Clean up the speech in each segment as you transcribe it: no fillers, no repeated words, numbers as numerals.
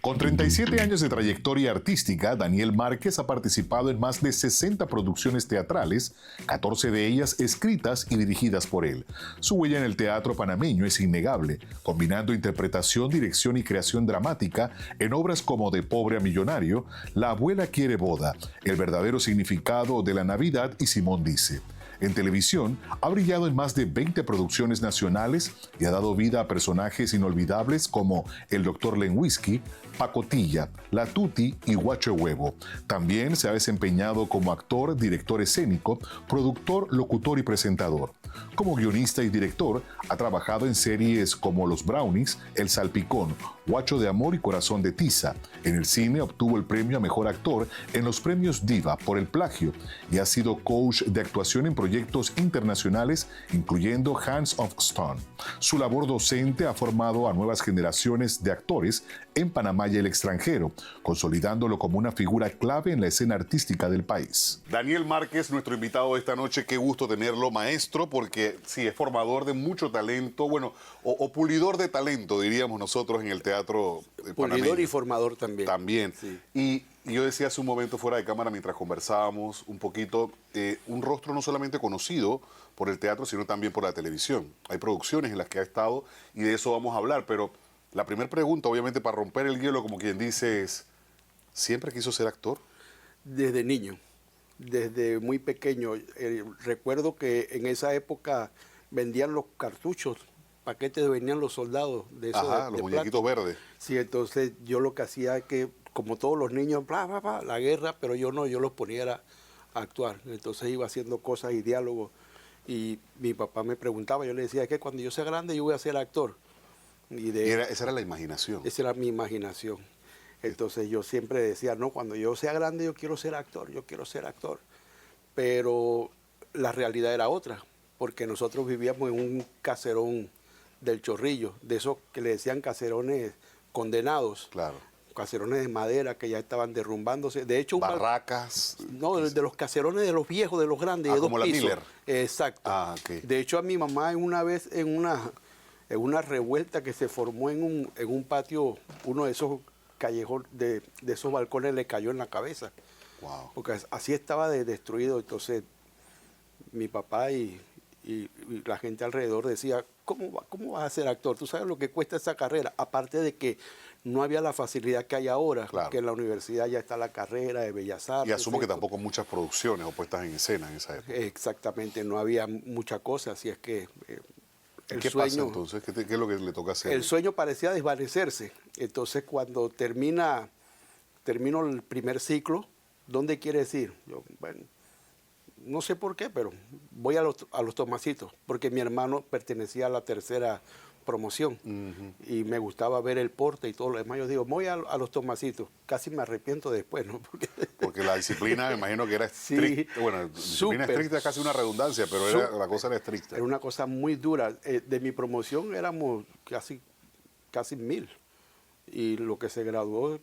Con 37 años de trayectoria artística, Daniel Márquez ha participado en más de 60 producciones teatrales, 14 de ellas escritas y dirigidas por él. Su huella en el teatro panameño es innegable, combinando interpretación, dirección y creación dramática en obras como De pobre a millonario, La abuela quiere boda, El verdadero significado de la Navidad y Simón dice. En televisión, ha brillado en más de 20 producciones nacionales y ha dado vida a personajes inolvidables como el Dr. Lenwiski, Pacotilla, La Tuti y Guacho Huevo. También se ha desempeñado como actor, director escénico, productor, locutor y presentador. Como guionista y director, ha trabajado en series como Los Brownies, El Salpicón, Guacho de Amor y Corazón de Tiza. En el cine obtuvo el premio a Mejor Actor en los premios Diva por El plagio y ha sido coach de actuación en proyectos internacionales, incluyendo Hands of Stone. Su labor docente ha formado a nuevas generaciones de actores en Panamá y el extranjero, consolidándolo como una figura clave en la escena artística del país. Daniel Márquez, nuestro invitado de esta noche, qué gusto tenerlo, maestro, porque sí, es formador de mucho talento, bueno, o pulidor de talento, diríamos nosotros en el teatro panameño. Pulidor y formador también. También. Sí. Y yo decía hace un momento fuera de cámara, mientras conversábamos un poquito, un rostro no solamente conocido por el teatro, sino también por la televisión. Hay producciones en las que ha estado y de eso vamos a hablar, pero la primera pregunta, obviamente, para romper el hielo, como quien dice, es, ¿siempre quiso ser actor? Desde niño, desde muy pequeño. Recuerdo que en esa época vendían los cartuchos, paquetes venían los soldados de esos. Ajá, los muñequitos verdes. Sí, entonces yo lo que hacía es que, como todos los niños, bla, bla, bla, la guerra, pero yo no, yo los ponía a actuar. Entonces iba haciendo cosas y diálogos. Y mi papá me preguntaba, yo le decía, es que cuando yo sea grande yo voy a ser actor. Esa era la imaginación. Esa era mi imaginación. Entonces yo siempre decía, no, cuando yo sea grande yo quiero ser actor, yo quiero ser actor. Pero la realidad era otra, porque nosotros vivíamos en un caserón del Chorrillo, de esos que le decían caserones condenados. Claro. Caserones de madera que ya estaban derrumbándose. De hecho, barracas. No, de los caserones de los viejos, de los grandes, de dos como pisos. La Miller. Exacto. Ah, okay. De hecho, a mi mamá una vez en una revuelta que se formó en un patio, uno de esos callejones, de esos balcones le cayó en la cabeza. Wow. Porque así estaba destruido. Entonces, mi papá y la gente alrededor decía, ¿cómo vas a ser actor? ¿Tú sabes lo que cuesta esa carrera? Aparte de que no había la facilidad que hay ahora, claro, que en la universidad ya está la carrera de Bellas Artes. Y asumo que tampoco muchas producciones o puestas en escena en esa época. Exactamente, no había mucha cosa, así es que ¿Qué pasa entonces? ¿Qué es lo que le toca hacer? El sueño parecía desvanecerse. Entonces, cuando termino el primer ciclo, ¿dónde quieres ir? Yo, bueno, no sé por qué, pero voy a los Tomacitos, porque mi hermano pertenecía a la tercera promoción y me gustaba ver el porte y todo lo demás. Yo digo, voy a los Tomacitos. Casi me arrepiento después, ¿no? Porque la disciplina, me imagino que era estricta. Sí, bueno, disciplina estricta es casi una redundancia, pero la cosa era estricta. Era una cosa muy dura. De mi promoción éramos casi 1000 y lo que se graduó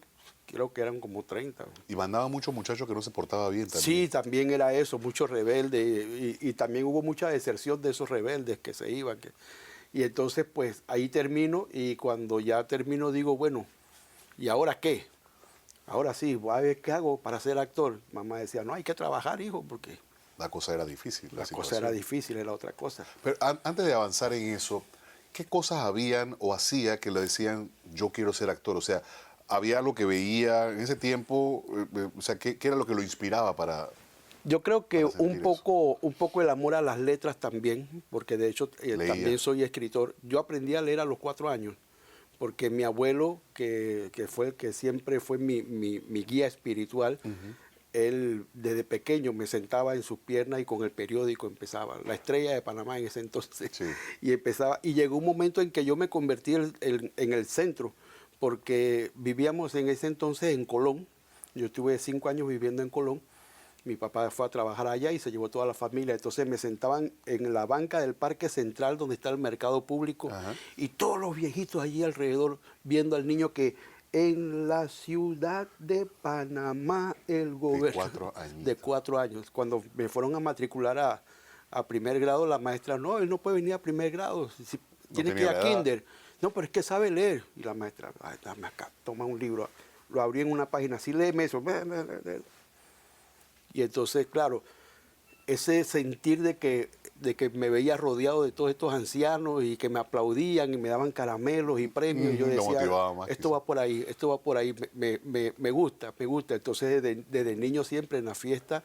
creo que eran como 30. Y mandaban muchos muchachos que no se portaban bien también. Sí, también era eso, muchos rebeldes y también hubo mucha deserción de esos rebeldes que se iban. Y entonces, pues, ahí termino y cuando ya termino digo, bueno, ¿y ahora qué? Ahora sí, voy a ver qué hago para ser actor. Mamá decía, no, hay que trabajar, hijo, porque... La cosa era difícil. La cosa era difícil, era otra cosa. Pero antes de avanzar en eso, ¿qué cosas habían o hacía que le decían, yo quiero ser actor? O sea, ¿había algo que veía en ese tiempo? O sea, ¿qué era lo que lo inspiraba para...? Yo creo que un poco el amor a las letras también, porque de hecho también soy escritor. Yo aprendí a leer a los 4 años, porque mi abuelo, que siempre fue mi guía espiritual, él desde pequeño me sentaba en sus piernas y con el periódico empezaba, La Estrella de Panamá en ese entonces, sí. Y llegó un momento en que yo me convertí en el centro, porque vivíamos en ese entonces en Colón. Yo estuve 5 años viviendo en Colón. Mi papá fue a trabajar allá y se llevó toda la familia. Entonces me sentaban en la banca del Parque Central, donde está el mercado público, y todos los viejitos allí alrededor viendo al niño que en la ciudad de Panamá el gobierno... De 4 años. Cuando me fueron a matricular a primer grado, la maestra, no, él no puede venir a primer grado, tiene que ir a kinder. No, pero es que sabe leer. Y la maestra, ay, dame acá, toma un libro. Lo abrí en una página, así léeme eso. Y entonces, claro, ese sentir de que me veía rodeado de todos estos ancianos y que me aplaudían y me daban caramelos y premios, y yo decía, esto va por ahí, me gusta. Entonces, desde niño siempre en la fiesta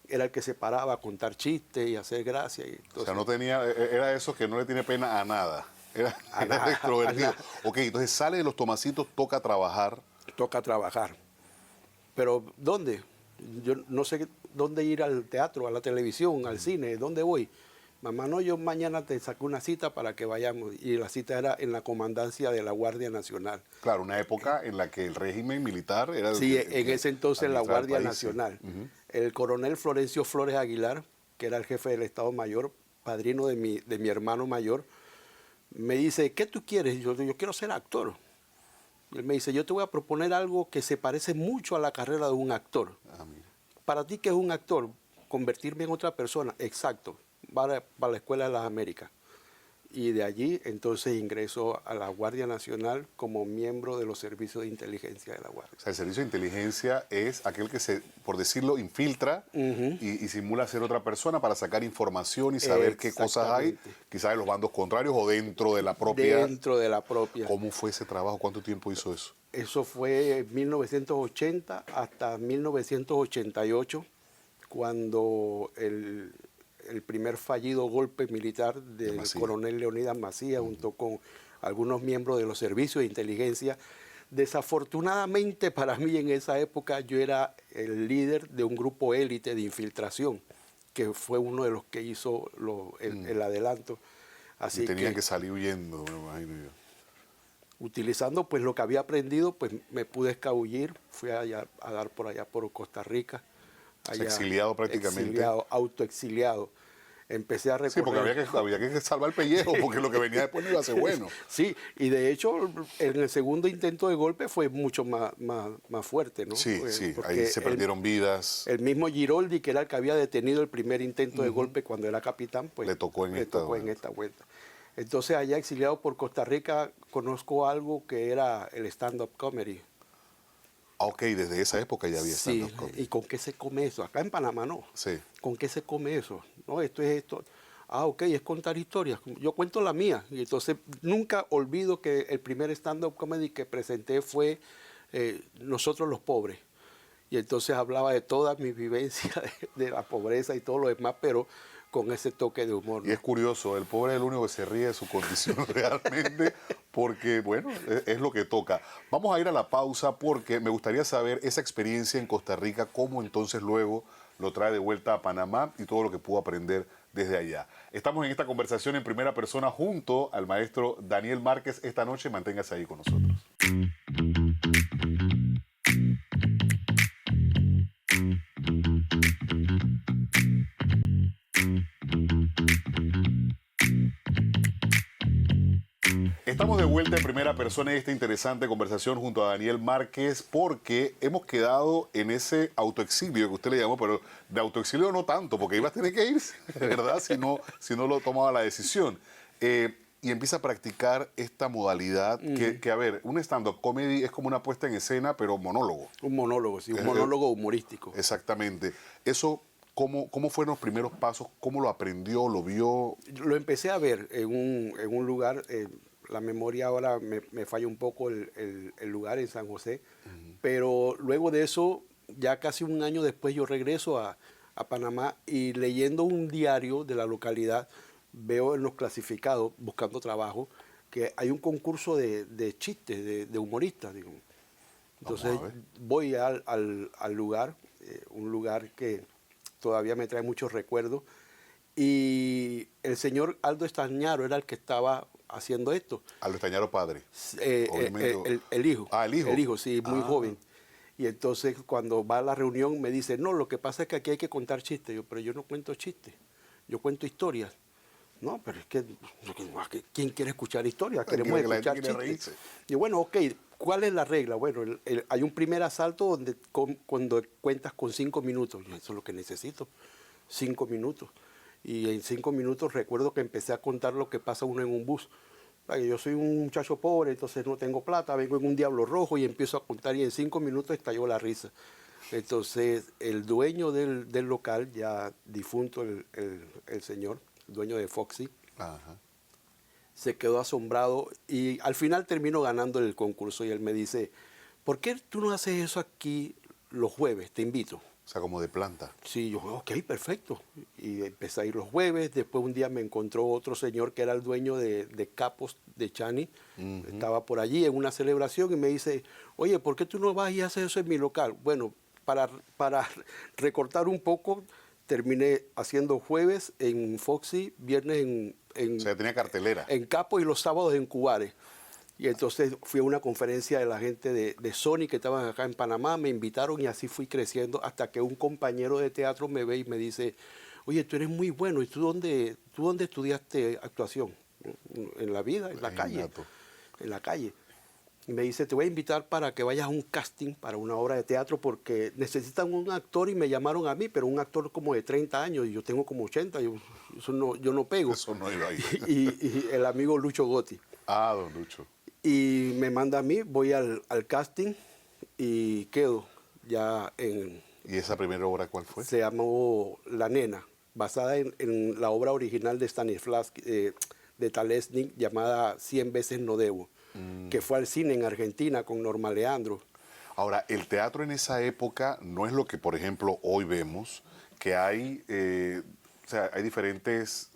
era el que se paraba a contar chistes y hacer gracias. Entonces, o sea, no tenía, era eso que no le tiene pena a nada. Era extrovertido. Ok, entonces sale de los Tomasitos, toca trabajar. Toca trabajar. Pero, ¿dónde? Yo no sé dónde ir al teatro, a la televisión, al cine, ¿dónde voy? Mamá, no, yo mañana te saco una cita para que vayamos. Y la cita era en la comandancia de la Guardia Nacional. Claro, una época en la que el régimen militar era... Sí, en ese entonces la Guardia Nacional. Sí. El coronel Florencio Flores Aguilar, que era el jefe del Estado Mayor, padrino de mi hermano mayor, me dice, ¿qué tú quieres? Yo quiero ser actor. Y él me dice, yo te voy a proponer algo que se parece mucho a la carrera de un actor. Para ti, ¿qué es un actor? Convertirme en otra persona. Exacto. Para la Escuela de las Américas. Y de allí, entonces, ingreso a la Guardia Nacional como miembro de los servicios de inteligencia de la Guardia. O sea, el servicio de inteligencia es aquel que se, por decirlo, infiltra y simula ser otra persona para sacar información y saber qué cosas hay, quizás en los bandos contrarios o dentro de la propia... Dentro de la propia. ¿Cómo fue ese trabajo? ¿Cuánto tiempo hizo eso? Eso fue 1980 hasta 1988, cuando el primer fallido golpe militar del coronel Leonidas Macías, junto con algunos miembros de los servicios de inteligencia. Desafortunadamente para mí en esa época yo era el líder de un grupo élite de infiltración, que fue uno de los que hizo el adelanto. Así y tenían que salir huyendo, me imagino yo. Utilizando pues lo que había aprendido, pues me pude escabullir, fui a dar por allá por Costa Rica. Allá, exiliado prácticamente. Exiliado, autoexiliado. Empecé a recorrer. Sí, porque había que salvar el pellejo, porque lo que venía después no iba a ser bueno. Sí, y de hecho, en el segundo intento de golpe fue mucho más fuerte, ¿no? Sí, sí, ahí se perdieron vidas. El mismo Giroldi, que era el que había detenido el primer intento de golpe cuando era capitán, pues le tocó en esta vuelta. Entonces, allá exiliado por Costa Rica, conozco algo que era el stand-up comedy. Ok, desde esa época ya había stand-up comedy. ¿Y con qué se come eso? Acá en Panamá no. Sí. ¿Con qué se come eso? No, esto es esto. Ah, ok, es contar historias. Yo cuento la mía. Y entonces nunca olvido que el primer stand-up comedy que presenté fue Nosotros los Pobres. Y entonces hablaba de toda mi vivencia de la pobreza y todo lo demás, pero con ese toque de humor, ¿no? Y es curioso, el pobre es el único que se ríe de su condición realmente, porque, bueno, es lo que toca. Vamos a ir a la pausa porque me gustaría saber esa experiencia en Costa Rica, cómo entonces luego lo trae de vuelta a Panamá y todo lo que pudo aprender desde allá. Estamos en esta conversación en primera persona junto al maestro Daniel Márquez esta noche. Manténgase ahí con nosotros. Estamos de vuelta en primera persona en esta interesante conversación junto a Daniel Márquez porque hemos quedado en ese autoexilio que usted le llamó, pero de autoexilio no tanto, porque iba a tener que irse, ¿verdad? Si no lo tomaba la decisión. Y empieza a practicar esta modalidad que, a ver, un stand-up comedy es como una puesta en escena, pero monólogo. Un monólogo, sí, un monólogo humorístico. Exactamente. Eso... ¿Cómo fueron los primeros pasos? ¿Cómo lo aprendió? ¿Lo vio? Lo empecé a ver en un lugar, la memoria ahora me falla un poco el lugar en San José, pero luego de eso, ya casi un año después yo regreso a Panamá y leyendo un diario de la localidad, veo en los clasificados, buscando trabajo, que hay un concurso de chistes, de humoristas, digo. Entonces voy al lugar, un lugar que todavía me trae muchos recuerdos, y el señor Aldo Estañaro era el que estaba haciendo esto. Aldo Estañaro padre. El hijo. Ah, el hijo. El hijo, sí, muy joven. Y entonces cuando va a la reunión me dice, no, lo que pasa es que aquí hay que contar chistes. Yo, pero yo no cuento chistes, yo cuento historias. No, pero es que, ¿quién quiere escuchar historias? Queremos escuchar chistes. Y bueno, ok, ¿cuál es la regla? Bueno, hay un primer asalto donde cuando cuentas con 5 minutos. Eso es lo que necesito, 5 minutos. Y en 5 minutos recuerdo que empecé a contar lo que pasa uno en un bus. Yo soy un muchacho pobre, entonces no tengo plata, vengo en un Diablo Rojo y empiezo a contar y en 5 minutos estalló la risa. Entonces el dueño del local, ya difunto el señor, dueño de Foxy, Ajá. se quedó asombrado y al final terminó ganando el concurso y él me dice, ¿por qué tú no haces eso aquí los jueves? Te invito. O sea, como de planta. Sí, yo, ok, perfecto. Y empecé a ir los jueves. Después un día me encontró otro señor que era el dueño de Capos de Chani. Estaba por allí en una celebración y me dice, oye, ¿por qué tú no vas y haces eso en mi local? Bueno, para recortar un poco, terminé haciendo jueves en Foxy, viernes O sea, tenía cartelera. en Capos y los sábados en Cubares. Y entonces fui a una conferencia de la gente de Sony que estaban acá en Panamá, me invitaron y así fui creciendo hasta que un compañero de teatro me ve y me dice, oye, tú eres muy bueno, ¿y tú dónde estudiaste actuación? En la vida, en la calle. En la calle. Y me dice, te voy a invitar para que vayas a un casting para una obra de teatro porque necesitan un actor y me llamaron a mí, pero un actor como de 30 años y yo tengo como 80, yo no pego. Eso no iba ahí. y el amigo Lucho Gotti. Ah, don Lucho. Y me manda a mí, voy al casting y quedo ya en... ¿Y esa primera obra cuál fue? Se llamó La Nena, basada en la obra original de Stanislavski, de Talesnik, llamada 100 veces no debo, que fue al cine en Argentina con Norma Leandro. Ahora, el teatro en esa época no es lo que, por ejemplo, hoy vemos, que hay, o sea, hay diferentes,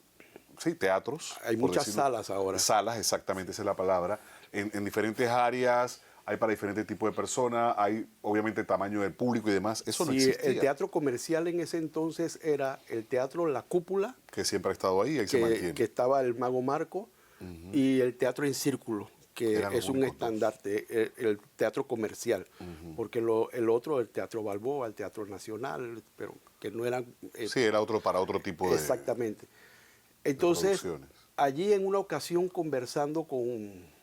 sí, teatros. Hay muchas salas ahora. Salas, exactamente, esa es la palabra. En diferentes áreas, hay para diferentes tipos de personas, hay obviamente tamaño del público y demás. Eso no existía. El teatro comercial en ese entonces era el teatro La Cúpula. Que siempre ha estado ahí se mantiene. Que estaba el Mago Marco y el teatro en círculo, que es un estandarte, el teatro comercial. Porque el otro, el Teatro Balboa, el Teatro Nacional, pero que no eran... sí, era otro para otro tipo de... Exactamente. Entonces, allí en una ocasión conversando con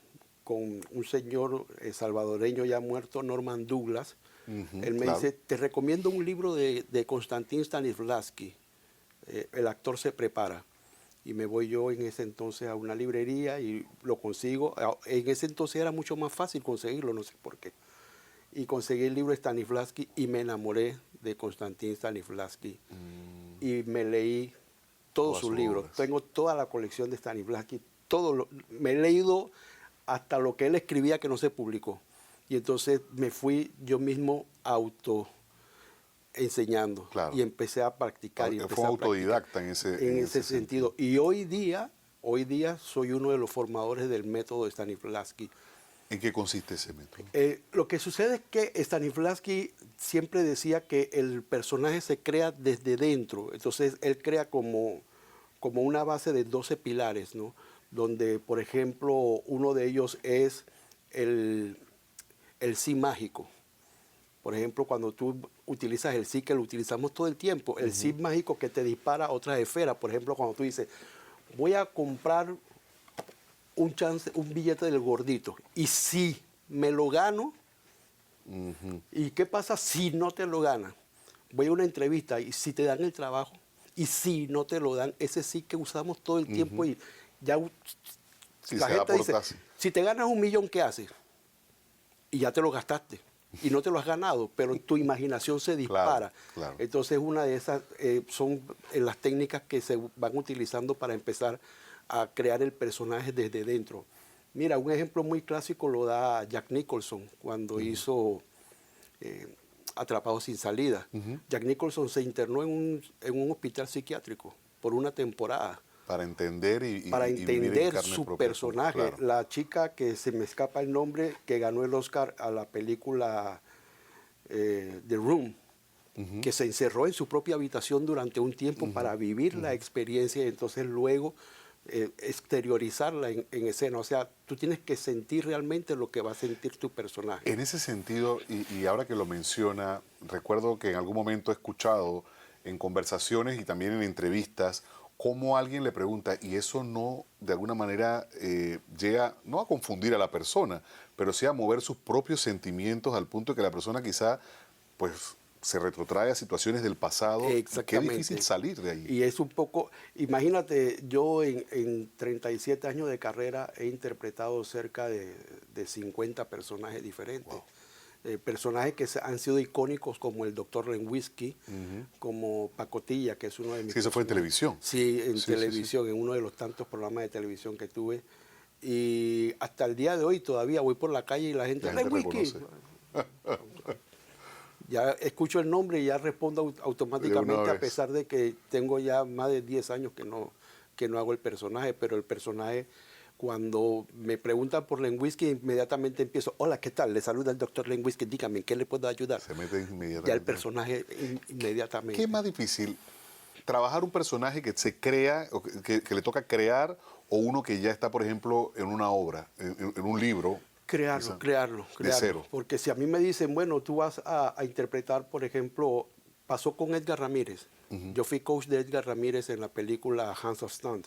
un señor salvadoreño ya muerto, Norman Douglas, él me dice, te recomiendo un libro de Konstantin Stanislavski, El actor se prepara. Y me voy yo en ese entonces a una librería y lo consigo. En ese entonces era mucho más fácil conseguirlo, no sé por qué. Y conseguí el libro de Stanislavski y me enamoré de Konstantin Stanislavski. Y me leí todos sus libros. Tengo toda la colección de Stanislavski. Me he leído hasta lo que él escribía que no se publicó. Y entonces me fui yo mismo enseñando y empecé a practicar. Fue autodidacta en ese sentido. Y hoy día soy uno de los formadores del método de Stanislavski. ¿En qué consiste ese método? Lo que sucede es que Stanislavski siempre decía que el personaje se crea desde dentro. Entonces él crea como una base de 12 pilares, ¿no? Donde, por ejemplo, uno de ellos es el sí mágico. Por ejemplo, cuando tú utilizas el sí, que lo utilizamos todo el tiempo, el sí mágico que te dispara a otras esferas. Por ejemplo, cuando tú dices, voy a comprar un billete del gordito, y si me lo gano, ¿y qué pasa si no te lo ganas? Voy a una entrevista, y si te dan el trabajo, y si no te lo dan, ese sí que usamos todo el tiempo, y ya la gente dice, si te ganas 1 millón, ¿qué haces? Y ya te lo gastaste. Y no te lo has ganado, pero tu imaginación se dispara. Claro. Entonces, una de esas son las técnicas que se van utilizando para empezar a crear el personaje desde dentro. Mira, un ejemplo muy clásico lo da Jack Nicholson cuando hizo Atrapado sin salida. Jack Nicholson se internó en un hospital psiquiátrico por una temporada. Para entender para entender su personaje. Claro. La chica que se me escapa el nombre, que ganó el Oscar a la película The Room, que se encerró en su propia habitación durante un tiempo para vivir la experiencia y entonces luego exteriorizarla en escena. O sea, tú tienes que sentir realmente lo que va a sentir tu personaje. En ese sentido, y ahora que lo menciona, recuerdo que en algún momento he escuchado en conversaciones y también en entrevistas cómo alguien le pregunta, y eso no, de alguna manera, llega, no a confundir a la persona, pero sí a mover sus propios sentimientos al punto de que la persona quizá, pues, se retrotrae a situaciones del pasado. Exactamente. Qué difícil salir de ahí. Y es un poco, imagínate, yo en 37 años de carrera he interpretado cerca de 50 personajes diferentes. Wow. Personajes que han sido icónicos como el Dr. Lenwinsky, como Pacotilla, que es uno de mis... Sí, eso fue en televisión. Sí, en televisión, en uno de los tantos programas de televisión que tuve. Y hasta el día de hoy todavía voy por la calle y la gente Lenwinsky. Ya escucho el nombre y ya respondo automáticamente, a pesar de que tengo ya más de 10 años que no hago el personaje, pero el personaje... Cuando me preguntan por Lenwinsky, inmediatamente empiezo, hola, ¿qué tal? Le saluda el doctor Lenwinsky, dígame, ¿en qué le puedo ayudar? Se mete inmediatamente. Ya el personaje inmediatamente. ¿Qué es más difícil? ¿Trabajar un personaje que se crea, o que le toca crear, o uno que ya está, por ejemplo, en una obra, en un libro? Crearlo. De cero. Porque si a mí me dicen, bueno, tú vas a interpretar, por ejemplo, pasó con Edgar Ramírez. Yo fui coach de Edgar Ramírez en la película Hands of Stone.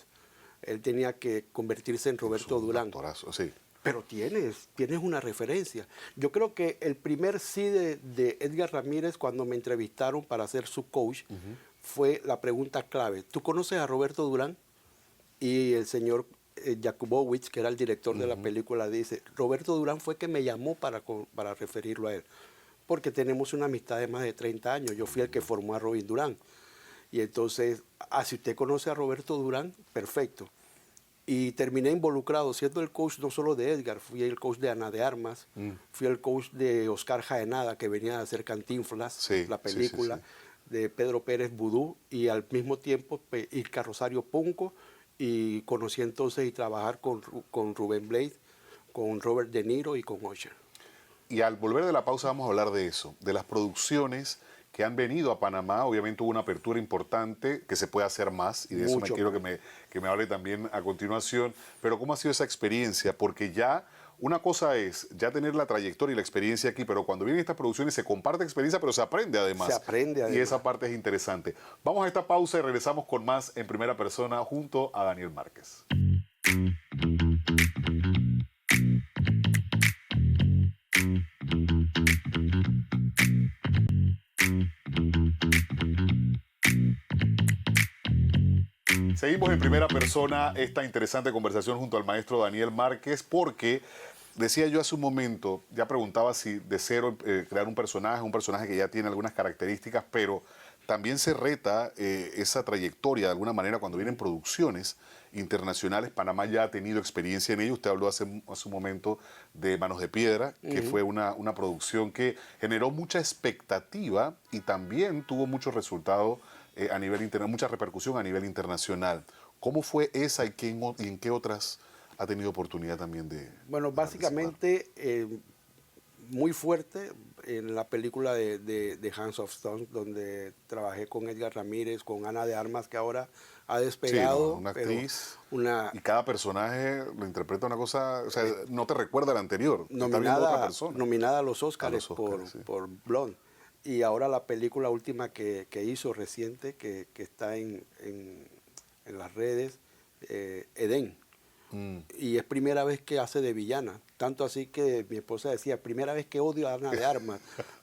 Él tenía que convertirse en Roberto Durán. Actorazo, sí. Pero tienes una referencia. Yo creo que el primer sí de Edgar Ramírez, cuando me entrevistaron para ser su coach, fue la pregunta clave. ¿Tú conoces a Roberto Durán? Y el señor Jakubowicz, que era el director de la película, dice, Roberto Durán fue que me llamó para referirlo a él. Porque tenemos una amistad de más de 30 años. Yo fui el que formó a Robin Durán. Y entonces, si usted conoce a Roberto Durán, perfecto. Y terminé involucrado, siendo el coach no solo de Edgar, fui el coach de Ana de Armas, fui el coach de Oscar Jaenada, que venía a hacer Cantinflas, la película, de Pedro Pérez Vudú, y al mismo tiempo Ilka Rosario Punco, y conocí entonces y trabajar con Rubén Blades, con Robert De Niro y con Usher. Y al volver de la pausa vamos a hablar de eso, de las producciones que han venido a Panamá. Obviamente hubo una apertura importante, que se puede hacer más, y de eso quiero que me hable también a continuación. Pero ¿cómo ha sido esa experiencia? Porque ya una cosa es ya tener la trayectoria y la experiencia aquí, pero cuando vienen estas producciones se comparte experiencia, pero se aprende además. Se aprende además. Y esa parte es interesante. Vamos a esta pausa y regresamos con más en primera persona junto a Daniel Márquez. Seguimos en primera persona esta interesante conversación junto al maestro Daniel Márquez, porque decía yo hace un momento, ya preguntaba si de cero crear un personaje que ya tiene algunas características, pero también se reta esa trayectoria de alguna manera cuando vienen producciones internacionales. Panamá ya ha tenido experiencia en ello. Usted habló hace un momento de Manos de Piedra, que fue una producción que generó mucha expectativa y también tuvo muchos resultados a nivel internacional, mucha repercusión a nivel internacional. ¿Cómo fue esa y en qué otras ha tenido oportunidad también de Bueno, básicamente muy fuerte en la película de Hands of Stone, donde trabajé con Edgar Ramírez, con Ana de Armas, que ahora ha despegado. Sí, una actriz. Y cada personaje lo interpreta una cosa, o sea, no te recuerda al anterior. Nominada a los Oscars, por Blonde. Y ahora la película última que hizo reciente, que está en las redes, Edén. Y es primera vez que hace de villana. Tanto así que mi esposa decía, primera vez que odio a Ana de Armas.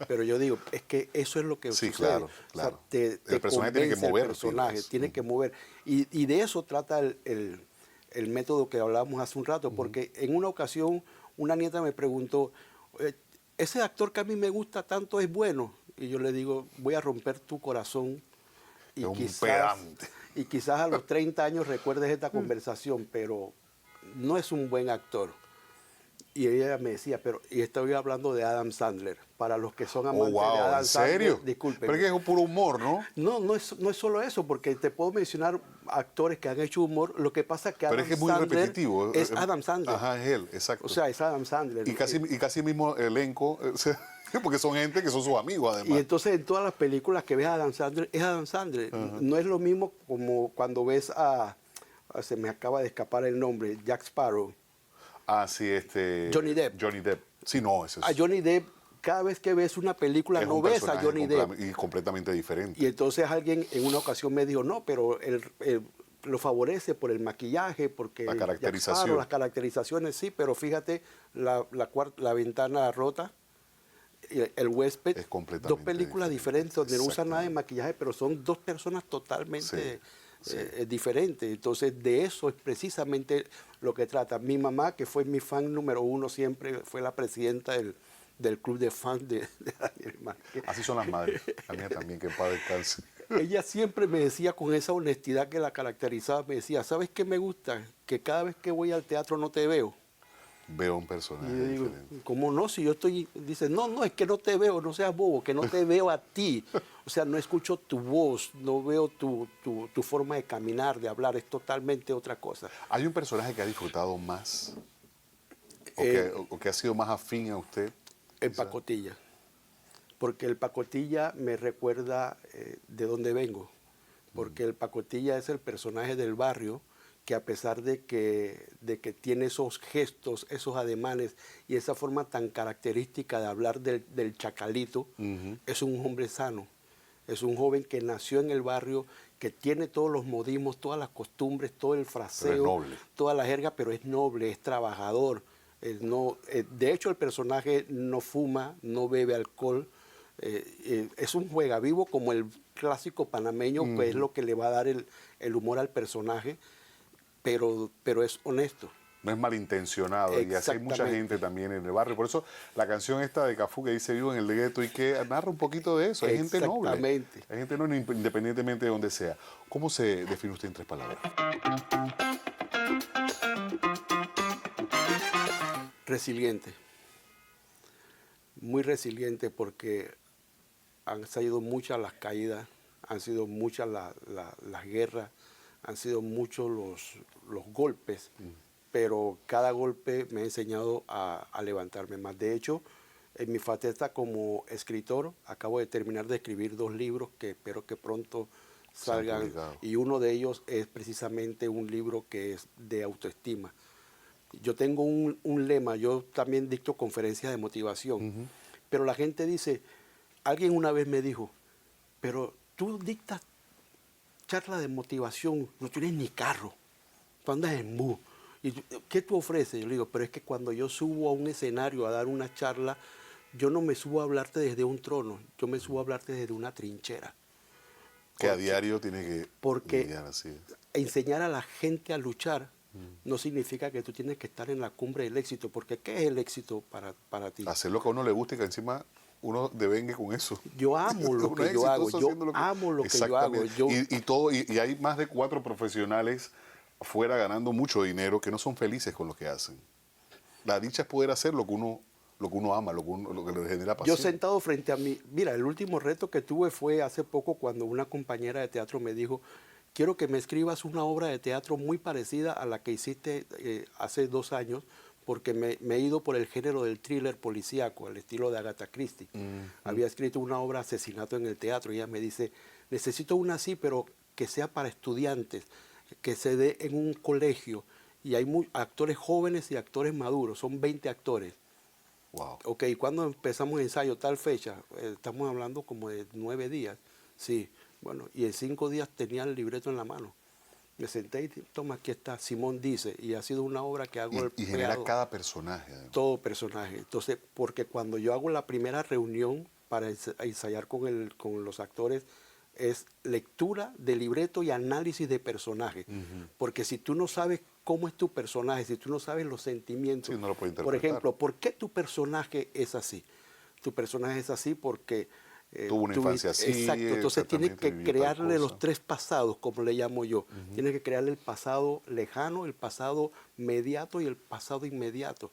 Pero yo digo, es que eso es lo que sucede. Claro. O sea, te el personaje tiene que mover. El personaje tiene que mover. Y de eso trata el método que hablábamos hace un rato. Porque en una ocasión una nieta me preguntó, ese actor que a mí me gusta tanto es bueno. Y yo le digo, voy a romper tu corazón. Y quizás a los 30 años recuerdes esta conversación, pero no es un buen actor. Y ella me decía, y estoy hablando de Adam Sandler. Para los que son amantes de Adam Sandler, ¿en serio? Disculpen. Pero es que es puro humor, ¿no? No es solo eso, porque te puedo mencionar actores que han hecho humor. Lo que pasa es que Adam Sandler es muy repetitivo. Es Adam Sandler. Ajá, es él, exacto. O sea, es Adam Sandler. Y casi mismo elenco, porque son gente que son sus amigos, además. Y entonces en todas las películas que ves a Adam Sandler, es Adam Sandler. No es lo mismo como cuando ves se me acaba de escapar el nombre, Jack Sparrow. Ah, sí, Johnny Depp. Johnny Depp. Sí, no, eso es... A Johnny Depp, cada vez que ves una película, no ves a Johnny Depp. Y completamente diferente. Y entonces alguien en una ocasión me dijo, no, pero lo favorece por el maquillaje, porque... La caracterización. Las caracterizaciones, sí, pero fíjate, la ventana rota, El Huésped, Es completamente dos películas diferentes donde no usan nada de Exactamente. maquillaje, pero son dos personas totalmente Sí. diferentes. Entonces, de eso es precisamente lo que trata. Mi mamá, que fue mi fan número uno siempre, fue la presidenta del club de fans de Daniel Márquez. Así son las madres. La mía también, que en paz descanse. Ella siempre me decía con esa honestidad que la caracterizaba, me decía, ¿sabes qué me gusta? Que cada vez que voy al teatro no te veo. Veo un Y personaje yo digo, diferente. ¿cómo no? Si yo estoy, dice, no, es que no te veo, no seas bobo, que no te veo a ti. O sea, no escucho tu voz, no veo tu forma de caminar, de hablar, es totalmente otra cosa. ¿Hay un personaje que ha disfrutado más Eh, o que ha sido más afín a usted? el Quizá. Pacotilla, porque el Pacotilla me recuerda de dónde vengo, porque el Pacotilla es el personaje del barrio que a pesar de que tiene esos gestos, esos ademanes y esa forma tan característica de hablar del chacalito, es un hombre sano, es un joven que nació en el barrio, que tiene todos los modismos, todas las costumbres, todo el Pero es fraseo, noble. toda la jerga, pero es noble, es trabajador. De hecho, el personaje no fuma, no bebe alcohol, es un juegavivo como el clásico panameño, que es lo que le va a dar el humor al personaje, pero es honesto. No es malintencionado, y así hay mucha Exactamente. gente también en el barrio. Por eso la canción esta de Cafú que dice vivo en el gueto y que narra un poquito de eso. Hay gente noble. Exactamente. Hay gente noble independientemente de donde sea. ¿Cómo se define usted en 3 palabras? Resiliente, muy resiliente porque han sido muchas las caídas, han sido muchas las guerras, han sido muchos los golpes, pero cada golpe me ha enseñado a levantarme más. De hecho, en mi faceta como escritor, acabo de terminar de escribir 2 libros que espero que pronto Se han salgan, publicado. y uno de ellos es precisamente un libro que es de autoestima. Yo tengo un lema, yo también dicto conferencias de motivación, pero la gente dice, alguien una vez me dijo, pero tú dictas charlas de motivación, no tienes ni carro, tú andas en bus, ¿y qué tú ofreces? Yo le digo, pero es que cuando yo subo a un escenario a dar una charla, yo no me subo a hablarte desde un trono, yo me subo a hablarte desde una trinchera. Que a diario tiene que Porque lidiar así. enseñar a la gente a luchar no significa que tú tienes que estar en la cumbre del éxito, porque ¿qué es el éxito para ti? Hacer lo que a uno le gusta y que encima uno devengue con eso. Yo amo lo Uno que es yo hago, exitoso yo haciendo amo lo que yo hago. Exactamente. Y hay más de 4 profesionales fuera ganando mucho dinero que no son felices con lo que hacen. La dicha es poder hacer lo que uno ama, lo que le genera pasión. Yo sentado frente a mí, mira, el último reto que tuve fue hace poco cuando una compañera de teatro me dijo, quiero que me escribas una obra de teatro muy parecida a la que hiciste hace 2 años, porque me he ido por el género del thriller policíaco, al estilo de Agatha Christie. Había escrito una obra, Asesinato en el teatro, y ella me dice, necesito una así, pero que sea para estudiantes, que se dé en un colegio, y hay actores jóvenes y actores maduros, son 20 actores. Wow. Ok, ¿cuándo empezamos el ensayo? Tal fecha. Estamos hablando como de 9 días. Sí, bueno, y en 5 días tenía el libreto en la mano. Me senté y toma, aquí está, Simón dice, y ha sido una obra que hago Y genera cada personaje. Además. todo personaje. Entonces, porque cuando yo hago la primera reunión para ensayar con los actores, es lectura de libreto y análisis de personaje. Porque si tú no sabes cómo es tu personaje, si tú no sabes los sentimientos, Sí, no lo puede por interpretar. ejemplo, ¿por qué tu personaje es así? Tu personaje es así porque... Tuvo una infancia así. Exacto, entonces tienes que vivió tal crearle los cosa. 3 pasados, como le llamo yo. Tienes que crearle el pasado lejano, el pasado mediato y el pasado inmediato.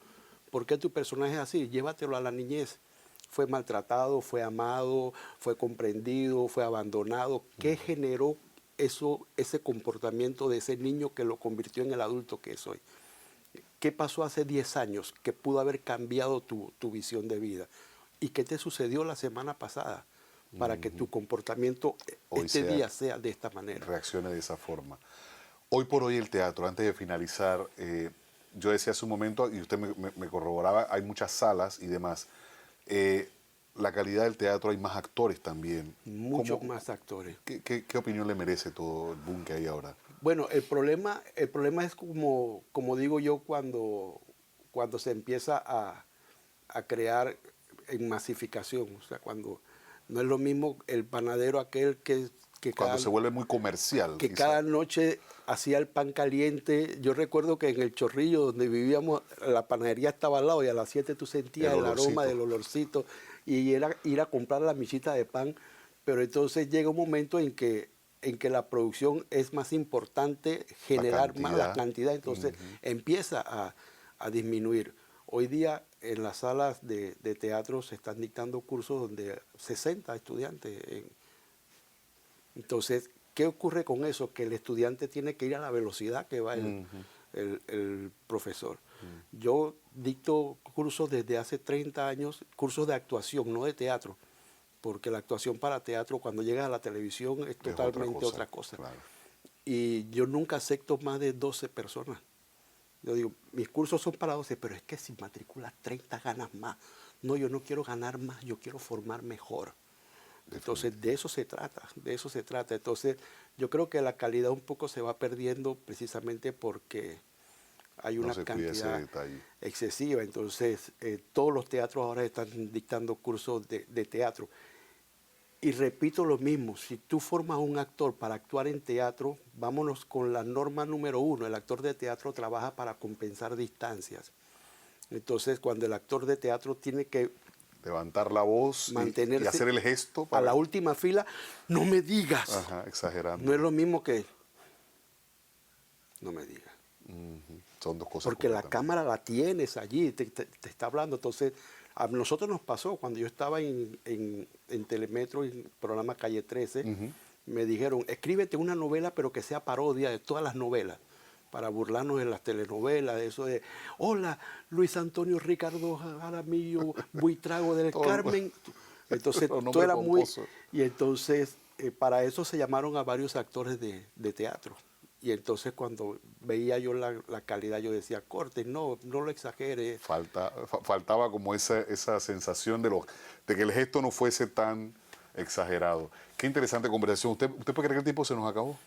¿Por qué tu personaje es así? Llévatelo a la niñez. Fue maltratado, fue amado, fue comprendido, fue abandonado. ¿Qué generó ese comportamiento de ese niño que lo convirtió en el adulto que es hoy? ¿Qué pasó hace 10 años que pudo haber cambiado tu visión de vida? ¿Y qué te sucedió la semana pasada para que tu comportamiento Hoy este día sea de esta manera? Reaccione de esa forma. Hoy por hoy el teatro, antes de finalizar, yo decía hace un momento, y usted me corroboraba, hay muchas salas y demás. La calidad del teatro, hay más actores también. Muchos más actores. ¿Qué opinión le merece todo el boom que hay ahora? Bueno, el problema es como digo yo cuando se empieza a crear en masificación. O sea, cuando no es lo mismo el panadero aquel que cuando se vuelve muy comercial. Que cada noche hacía el pan caliente. Yo recuerdo que en el Chorrillo, donde vivíamos, la panadería estaba al lado y a las 7 tú sentías el aroma del olorcito y era ir a comprar la michita de pan. Pero entonces llega un momento en que la producción es más importante, generar más la cantidad, entonces empieza a disminuir. Hoy día en las salas de teatro se están dictando cursos donde 60 estudiantes. Entonces, ¿qué ocurre con eso? Que el estudiante tiene que ir a la velocidad que va el profesor. Yo dicto cursos desde hace 30 años, cursos de actuación, no de teatro, porque la actuación para teatro cuando llegas a la televisión es totalmente otra cosa. Claro. Y yo nunca acepto más de 12 personas. Yo digo, mis cursos son para 12, pero es que si matriculas 30 ganas más. No, yo no quiero ganar más, yo quiero formar mejor. Entonces, de eso se trata, de eso se trata. Entonces, yo creo que la calidad un poco se va perdiendo precisamente porque hay una cantidad excesiva. Entonces, todos los teatros ahora están dictando cursos de teatro. Y repito lo mismo, si tú formas un actor para actuar en teatro, vámonos con la norma número 1. El actor de teatro trabaja para compensar distancias. Entonces, cuando el actor de teatro tiene que levantar la voz y hacer el gesto. A la última fila, no me digas. Ajá, exagerando. No es lo mismo que no me digas. Son dos cosas. Porque la cámara la tienes allí, te está hablando. Entonces, a nosotros nos pasó, cuando yo estaba en Telemetro, en el programa Calle 13, me dijeron, escríbete una novela, pero que sea parodia de todas las novelas, para burlarnos en las telenovelas, de eso de, hola, Luis Antonio Ricardo Jaramillo, Buitrago del Carmen. Entonces, todo era muy... Y entonces, para eso se llamaron a varios actores de teatro. Y entonces cuando veía yo la calidad, yo decía, corte, no lo exagere. Faltaba como esa sensación de que el gesto no fuese tan exagerado. Qué interesante conversación. ¿Usted puede creer que el tiempo se nos acabó?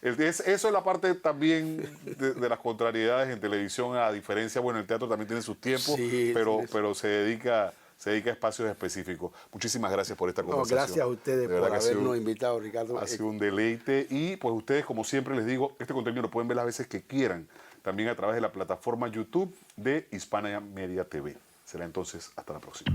Eso es la parte también de las contrariedades en televisión, a diferencia, bueno, el teatro también tiene sus tiempos, sí, pero se dedica a espacios específicos. Muchísimas gracias por esta conversación. Gracias a ustedes por habernos invitado, Ricardo. Ha sido un deleite y pues ustedes, como siempre les digo, este contenido lo pueden ver las veces que quieran, también a través de la plataforma YouTube de Hispania Media TV. Será entonces hasta la próxima.